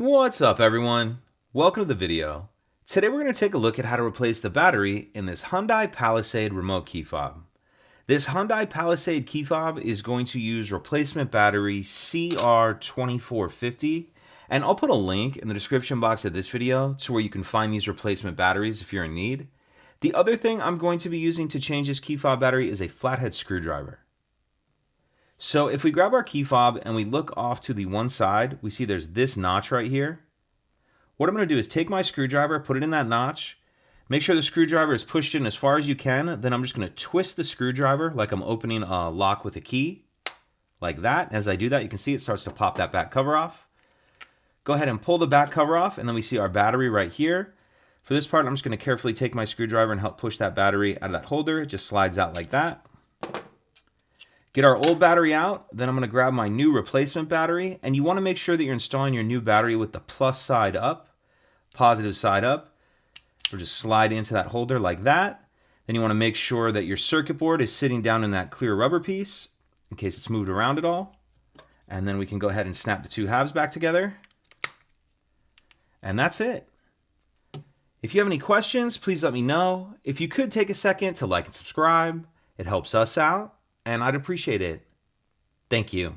What's up everyone? Welcome to the video. Today we're going to take a look at how to replace the battery in this Hyundai Palisade remote key fob. This Hyundai Palisade key fob is going to use replacement battery CR2450, and I'll put a link in the description box of this video to where you can find these replacement batteries if you're in need. The other thing I'm going to be using to change this key fob battery is a flathead screwdriver. So if we grab our key fob and we look off to the one side, we see there's this notch right here. What I'm going to do is take my screwdriver, put it in that notch, make sure the screwdriver is pushed in as far as you can, then I'm just going to twist the screwdriver like I'm opening a lock with a key, like that. As I do that, you can see it starts to pop that back cover off. Go ahead and pull the back cover off, and then we see our battery right here. For this part, I'm just going to carefully take my screwdriver and help push that battery out of that holder. It just slides out like that. Get our old battery out, then I'm going to grab my new replacement battery, and you want to make sure that you're installing your new battery with the plus side up, positive side up, or just slide into that holder like that. Then you want to make sure that your circuit board is sitting down in that clear rubber piece, in case it's moved around at all. And then we can go ahead and snap the two halves back together. And that's it. If you have any questions, please let me know. If you could take a second to like and subscribe, it helps us out, and I'd appreciate it. Thank you.